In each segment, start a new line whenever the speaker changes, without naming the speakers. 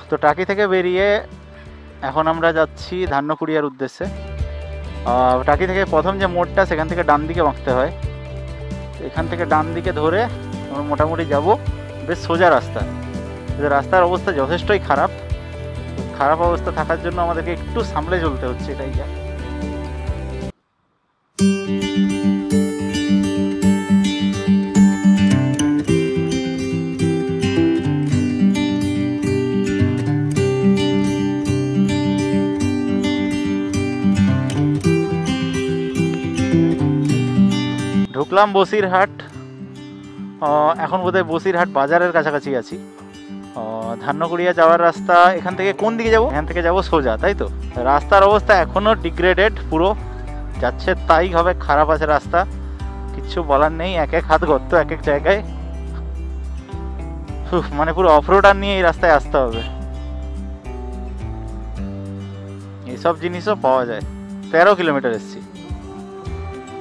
তো টাকি থেকে বেরিয়ে এখন আমরা যাচ্ছি ধান্যকুড়িয়ার উদ্দেশ্যে। টাকি থেকে প্রথম যে মোড়টা সেখান থেকে ডান দিকে বাঁকতে হয়। এখান থেকে ডান দিকে ধরে আমরা মোটামুটি যাব বেশ সোজা রাস্তা। রাস্তার অবস্থা যথেষ্টই খারাপ। খারাপ অবস্থা থাকার জন্য আমাদেরকে একটু সামলে চলতে হচ্ছে, এটাই যা। ঢুকলাম বসিরহাট। এখন বোধহয় বসিরহাট বাজারের কাছাকাছি আছি। ধান্যকুড়িয়া যাওয়ার রাস্তা এখান থেকে কোন দিকে যাব? এখান থেকে যাব সোজা, তাই তো? রাস্তার অবস্থা এখনও ডিগ্রেডেড, পুরো যাচ্ছে তাই হবে, খারাপ আছে রাস্তা, কিচ্ছু বলার নেই। এক এক হাত গর্ত এক এক জায়গায়, মানে পুরো অফরোডার নিয়ে এই রাস্তায় আসতে হবে। এইসব জিনিসও পাওয়া যায়। 13 কিলোমিটার এসছি,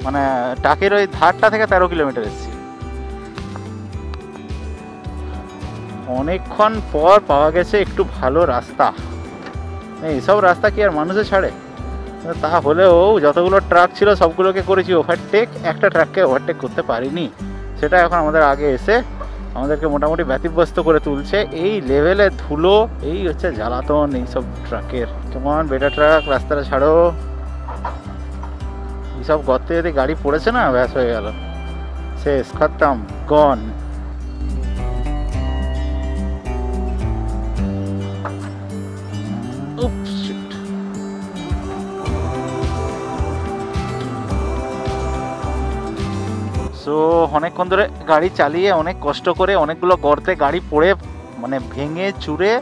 মানে টাকির ওই ধারটা থেকে 13 কিলোমিটার এসছি। অনেকক্ষণ পর পাওয়া গেছে একটু ভালো রাস্তা। এইসব রাস্তা কি আর মানুষে ছাড়ে? তা হলেও যতগুলো ট্রাক ছিল সবগুলোকে করেছি ওভারটেক, একটা ট্রাককে ওভারটেক করতে পারিনি। সেটা এখন আমাদের আগে এসে আমাদেরকে মোটামুটি ব্যতিব্যস্ত করে তুলছে। এই লেভেলে ধুলো, এই হচ্ছে জ্বালাতন এইসব ট্রাকের। কেমন বেটা ট্রাক, রাস্তাটা ছাড়ো। এইসব গর্তে যদি গাড়ি পড়েছে না, ব্যাস হয়ে গেল, শেষ, খতম, গন। সো অনেকক্ষণ ধরে গাড়ি চালিয়ে অনেক কষ্ট করে অনেকগুলো গর্তে গাড়ি পড়ে মানে ভেঙে চুরে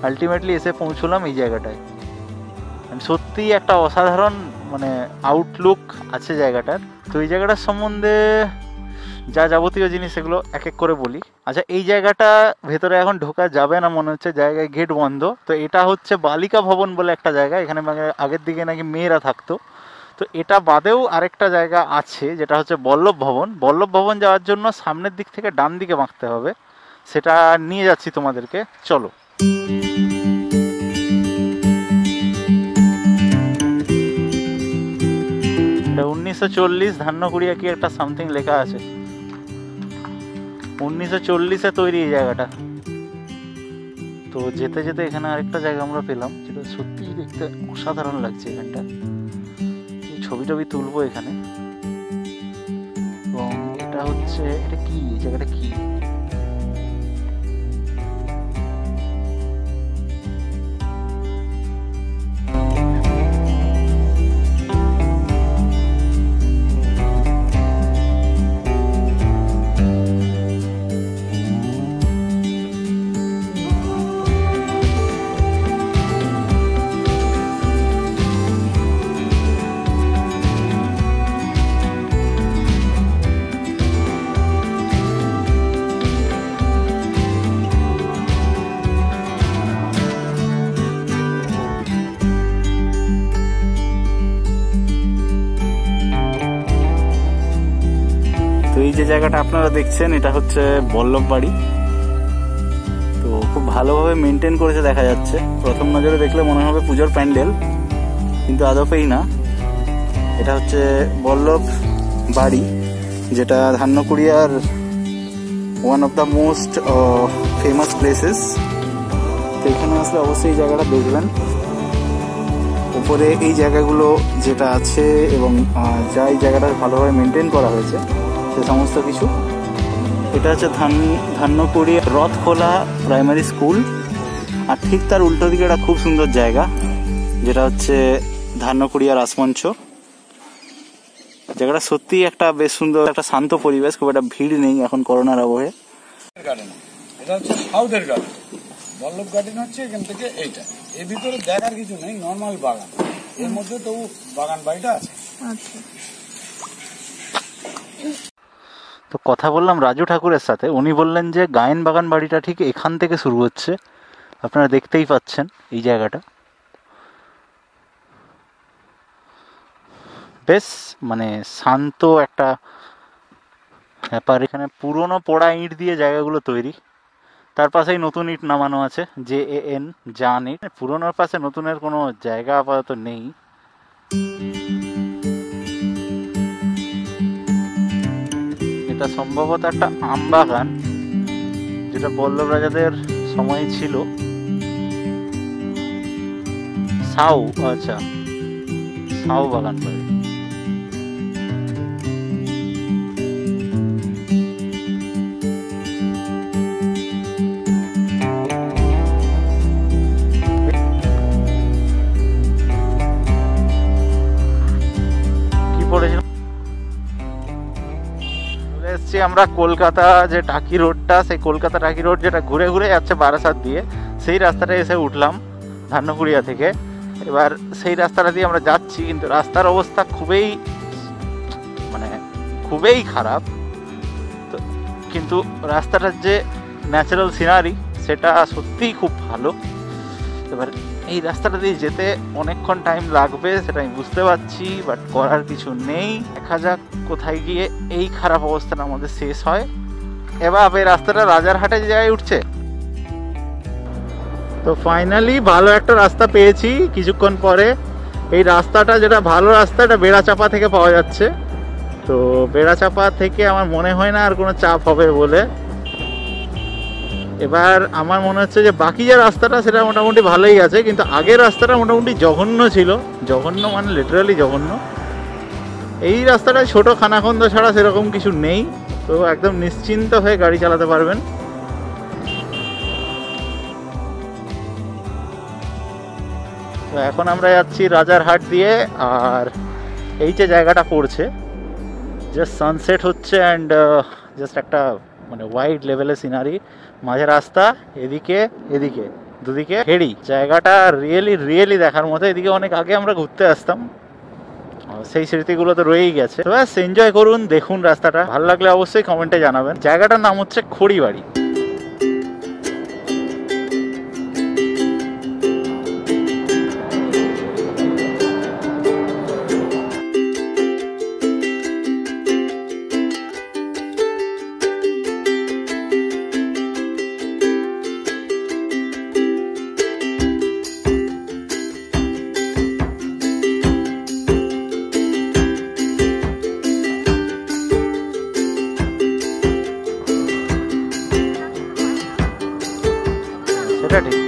আলটিমেটলি এসে পৌঁছলাম এই জায়গাটায়। সত্যি একটা অসাধারণ মানে আউটলুক আছে জায়গাটার। তো এই জায়গাটার সম্বন্ধে যা যাবতীয় জিনিস সেগুলো এক এক করে বলি। আচ্ছা, এই জায়গাটা ভেতরে এখন ঢোকা যাবে না মনে হচ্ছে, জায়গায় গেট বন্ধ। তো এটা হচ্ছে বালিকা ভবন বলে একটা জায়গা, এখানে আগের দিকে নাকি মেয়েরা থাকতো। তো এটা বাদেও আরেকটা জায়গা আছে যেটা হচ্ছে বল্লভ ভবন। বল্লভ ভবন যাওয়ার জন্য সামনের দিক থেকে ডান দিকে বাঁকতে হবে, সেটা নিয়ে যাচ্ছি তোমাদেরকে, চলো। এটা 1940 ধান্যকুড়িয়া কি একটা সামথিং লেখা আছে। 1940-এ তৈরি এই জায়গাটা। তো যেতে যেতে এখানে আরেকটা জায়গা আমরা পেলাম যেটা সত্যিই দেখতে অসাধারণ লাগছে। এখানটা ছবি টবি তুলবো এখানে। এবং এটা হচ্ছে, এটা কি, এই জায়গাটা কি? এই যে জায়গাটা আপনারা দেখছেন এটা হচ্ছে বল্লভ বাড়ি। তো খুব ভালোভাবে মেনটেন করেছে দেখা যাচ্ছে। প্রথম নজরে দেখলে মনে হবে পুজোর প্যান্ডেল, কিন্তু আদপেই না। এটা হচ্ছে বল্লভ বাড়ি, যেটা ধান্যকুড়িয়ার one of the most famous places. তো এখানে আসলে অবশ্যই এই জায়গাটা দেখবেন। উপরে এই জায়গাগুলো যেটা আছে এবং যা এই জায়গাটা ভালোভাবে মেনটেন করা হয়েছে সে সমস্ত কিছু। এটা হচ্ছে ধান্যকুড়িয়া রথখোলা প্রাইমারি স্কুল, আর ঠিক তার উল্টো দিকে একটা খুব সুন্দর জায়গা যেটা হচ্ছে ধান্যকুড়িয়া রাসমঞ্চ। জায়গাটা সত্যি একটা বেশ সুন্দর, একটা শান্ত পরিবেশ, খুব একটা ভিড় নেই এখন করোনার আবহে।
এটা হচ্ছে সাউথের গার্ডেন, বল্লভ গার্ডেন হচ্ছে এখান থেকে এইটা। এর ভিতরে দেখার কিছু নেই, নর্মাল বাগান, এর মধ্যে তো বাগান বাড়িটা আছে। আচ্ছা,
তো কথা বললাম রাজু ঠাকুরের সাথে, উনি বললেন যে গায়েন বাগান বাড়িটা ঠিক এখান থেকে শুরু হচ্ছে। আপনারা দেখতেই পাচ্ছেন এই জায়গাটা বেশ মানে শান্ত একটা ব্যাপার। এখানে পুরনো পোড়া ইট দিয়ে জায়গাগুলো তৈরি, তার পাশেই নতুন ইট নামানো আছে, JAN, জান ইট। পুরোনোর পাশে নতুনের কোনো জায়গা আপাতত নেই। এটা সম্ভবত একটা আম বাগান, যেটা বল্লভ রাজাদের সময় ছিল। সাউ, আচ্ছা, সাউ বাগান বাড়ি। আমরা কলকাতা যে টাকি রোডটা, সেই কলকাতা টাকি রোড যেটা ঘুরে ঘুরে যাচ্ছে বারাসাত দিয়ে, সেই রাস্তাটা এসে উঠলাম ধান্যকুড়িয়া থেকে। এবার সেই রাস্তাটা দিয়ে আমরা যাচ্ছি, কিন্তু রাস্তার অবস্থা খুবই খারাপ। তো কিন্তু রাস্তাটার যে ন্যাচারাল সিনারি সেটা সত্যিই খুব ভালো। এবার এই রাস্তাটা দিয়ে যেতে অনেকক্ষণ টাইম লাগবে, সেটা আমি বুঝতে পারছি, বাট করার কিছু নেই। দেখা যাক কোথায় গিয়ে এই খারাপ অবস্থাটা আমাদের শেষ হয়। এবার এই রাস্তাটা রাজারহাটে যে জায়গায় উঠছে। তো ফাইনালি ভালো একটা রাস্তা পেয়েছি কিছুক্ষণ পরে। এই রাস্তাটা যেটা ভালো রাস্তা, এটা বেড়াচাপা থেকে পাওয়া যাচ্ছে। তো বেড়াচাপা থেকে আমার মনে হয় না আর কোনো চাপ হবে বলে। এবার আমার মনে হচ্ছে যে বাকি যে রাস্তাটা সেটা মোটামুটি ভালোই আছে, কিন্তু আগের রাস্তাটা মোটামুটি জঘন্য ছিল। জঘন্য মানে লিটারালি জঘন্য। এই রাস্তাটা ছোট খানাখন্দ ছাড়া সেরকম কিছু নেই, তো একদম নিশ্চিন্ত হয়ে গাড়ি চালাতে পারবেন। তো এখন আমরা যাচ্ছি রাজারহাট দিয়ে, আর এই যে জায়গাটা পড়ছে, জাস্ট সানসেট হচ্ছে অ্যান্ড জাস্ট একটা মানে ওয়াইড লেভেলের সিনারি, মাঝে রাস্তা, এদিকে দুদিকে হেড়ি। জায়গাটা রিয়েলি দেখার মতো। এদিকে অনেক আগে আমরা ঘুরতে আসতাম, সেই স্মৃতিগুলো তো রয়েই গেছে। তো ব্যাস এনজয় করুন, দেখুন রাস্তাটা। ভালো লাগলে অবশ্যই কমেন্টে জানাবেন। জায়গাটার নাম হচ্ছে খড়িবাড়ি। সেটা ঠিক।